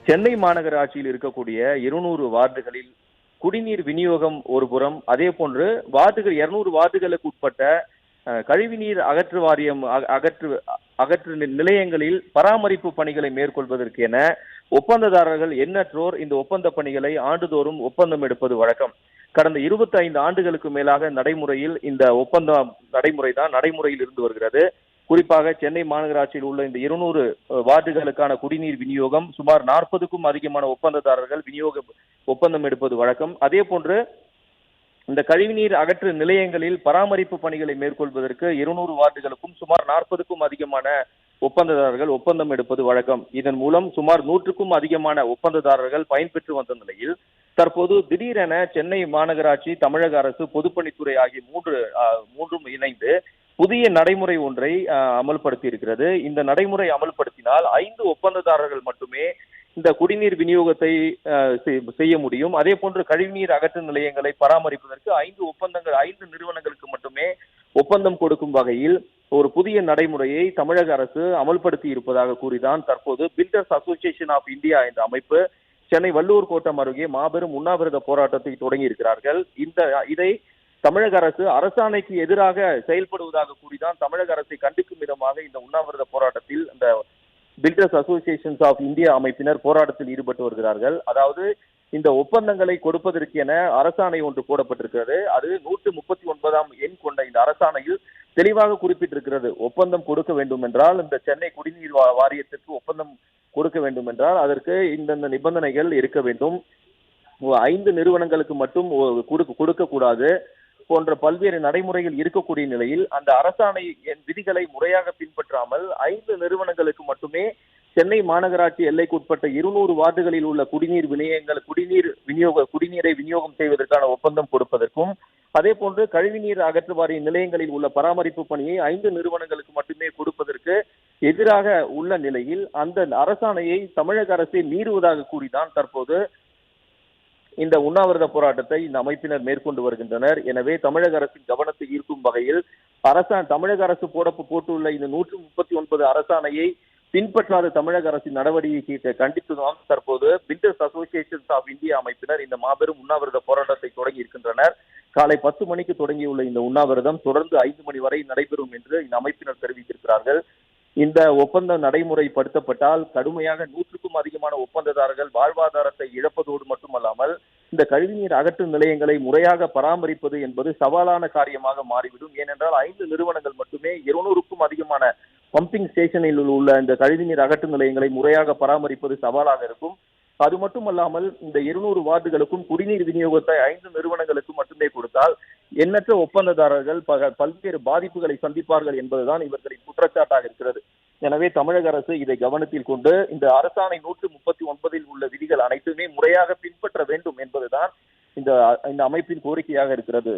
சென்னை மாநகராட்சியில் இருக்கக்கூடிய 200 வார்டுகளில் குடிநீர் விநியோகம் ஒரு புறம், அதே போன்று வார்டுகள் 200 வார்டுகளுக்கு உட்பட்ட கழிவுநீர் அகற்று வாரியம் அகற்று நிலையங்களில் பராமரிப்பு பணிகளை மேற்கொள்வதற்கு என ஒப்பந்ததாரர்கள் எண்ணற்றோர் இந்த ஒப்பந்த பணிகளை ஆண்டுதோறும் ஒப்பந்தம் எடுப்பது வழக்கம். கடந்த 25 ஆண்டுகளுக்கு மேலாக நடைமுறையில் இந்த ஒப்பந்த நடைமுறையில் இருந்து வருகிறது. குறிப்பாக சென்னை மாநகராட்சியில் உள்ள இந்த 200 வார்டுகளுக்கான குடிநீர் விநியோகம் சுமார் 40க்கும் அதிகமான ஒப்பந்ததாரர்கள் ஒப்பந்தம் எடுப்பது வழக்கம். அதே போன்று இந்த கழிவுநீர் அகற்று நிலையங்களில் பராமரிப்பு பணிகளை மேற்கொள்வதற்கு 200 வார்டுகளுக்கும் சுமார் 40க்கும் அதிகமான ஒப்பந்ததாரர்கள் ஒப்பந்தம் எடுப்பது வழக்கம். இதன் மூலம் சுமார் 100க்கும் அதிகமான ஒப்பந்ததாரர்கள் பயன்பெற்று வந்த நிலையில் தற்போது திடீரென சென்னை மாநகராட்சி, தமிழக அரசு, பொதுப்பணித்துறை ஆகிய மூன்றும் இணைந்து புதிய நடைமுறை ஒன்றை அமல்படுத்தி இருக்கிறது. இந்த நடைமுறை அமல்படுத்தினால் 5 ஒப்பந்ததாரர்கள் மட்டுமே இந்த குடிநீர் விநியோகத்தை செய்ய முடியும். அதே போன்று கழிவுநீர் அகற்று நிலையங்களை பராமரிப்பதற்கு 5 நிறுவனங்களுக்கு மட்டுமே ஒப்பந்தம் கொடுக்கும் வகையில் ஒரு புதிய நடைமுறையை தமிழக அரசு அமல்படுத்தி இருப்பதாக கூறிதான் தற்போது பில்டர்ஸ் அசோசியேஷன் ஆஃப் இந்தியா என்ற அமைப்பு சென்னை வள்ளுவர் கோட்டம் அருகே மாபெரும் உண்ணாவிரத போராட்டத்தை தொடங்கி இருக்கிறார்கள். இதை தமிழக அரசு அரசாணைக்கு எதிராக செயல்படுவதாக கூறிதான் தமிழக அரசை கண்டிக்கும் விதமாக இந்த உண்ணாவிரத போராட்டத்தில் இந்த பில்டர்ஸ் அசோசியேஷன்ஸ் ஆஃப் இந்தியா அமைப்பினர் போராட்டத்தில் ஈடுபட்டு வருகிறார்கள். அதாவது இந்த ஒப்பந்தங்களை கொடுப்பதற்கு என அரசாணை ஒன்று போடப்பட்டிருக்கிறது. அது 139ஆம் எண் கொண்ட இந்த அரசாணையில் தெளிவாக குறிப்பிட்டிருக்கிறது. ஒப்பந்தம் கொடுக்க வேண்டும் என்றால், இந்த சென்னை குடிநீர் வாரியத்திற்கு ஒப்பந்தம் கொடுக்க வேண்டும் என்றால் அதற்கு இந்தந்த நிபந்தனைகள் இருக்க வேண்டும். 5 நிறுவனங்களுக்கு மட்டும் கொடுக்க கூடாது போன்ற பல்வேறு நடைமுறைகள் இருக்கக்கூடிய நிலையில் அந்த அரசாணை விதிகளை முறையாக பின்பற்றாமல் 5 நிறுவனங்களுக்கு மட்டுமே சென்னை மாநகராட்சி எல்லைக்குட்பட்ட 200 வார்டுகளில் உள்ள குடிநீரை விநியோகம் செய்வதற்கான ஒப்பந்தம் கொடுப்பதற்கும், அதே போன்று கழிவுநீர் அகற்று வாரிய நிலையங்களில் உள்ள பராமரிப்பு பணியை 5 நிறுவனங்களுக்கு மட்டுமே கொடுப்பதற்கு எதிராக உள்ள நிலையில் அந்த அரசாணையை தமிழக அரசை மீறுவதாக கூறிதான் தற்போது இந்த உண்ணாவிரத போராட்டத்தை இந்த அமைப்பினர் மேற்கொண்டு வருகின்றனர். எனவே தமிழக அரசின் கவனத்தை ஈர்க்கும் வகையில் தமிழக அரசு போட்டுள்ள இந்த 139 அரசாணையை பின்பற்றாத தமிழக அரசின் நடவடிக்கையை கண்டித்துதான் தற்போது பில்டர்ஸ் அசோசியேஷன்ஸ் ஆஃப் இந்தியா அமைப்பினர் இந்த மாபெரும் உண்ணாவிரத போராட்டத்தை தொடங்கி இருக்கின்றனர். காலை 10 மணிக்கு தொடங்கியுள்ள இந்த உண்ணாவிரதம் தொடர்ந்து 5 மணி வரை நடைபெறும் என்று இந்த அமைப்பினர் தெரிவித்திருக்கிறார்கள். இந்த ஒப்பந்தம் நடைமுறைப்படுத்தப்பட்டால் கடுமையாக 100க்கும் அதிகமான ஒப்பந்ததாரர்கள் வாழ்வாதாரத்தை இழப்பதோடு மட்டுமல்லாமல் இந்த கழிவுநீர் அகற்று நிலையங்களை முறையாக பராமரிப்பது என்பது சவாலான காரியமாக மாறிவிடும். ஏனென்றால் 5 நிறுவனங்கள் மட்டுமே 200க்கும் அதிகமான பம்பிங் ஸ்டேஷனில் உள்ள இந்த கழிவுநீர் அகற்று நிலையங்களை முறையாக பராமரிப்பது சவாலாக இருக்கும். அது மட்டுமல்லாமல் இந்த 200 வார்டுகளுக்கும் குடிநீர் விநியோகத்தை 5 நிறுவனங்களுக்கு மட்டுமே கொடுத்தால் எண்ணற்ற ஒப்பந்ததாரர்கள் பல்வேறு பாதிப்புகளை சந்திப்பார்கள் என்பதுதான் இவர்களின் குற்றச்சாட்டாக இருக்கிறது. எனவே தமிழக அரசு இதை கவனத்தில் கொண்டு இந்த அரசாணை 139 உள்ள விதிகள் அனைத்துமே முறையாக பின்பற்ற வேண்டும் என்பதுதான் இந்த அமைப்பின் கோரிக்கையாக இருக்கிறது.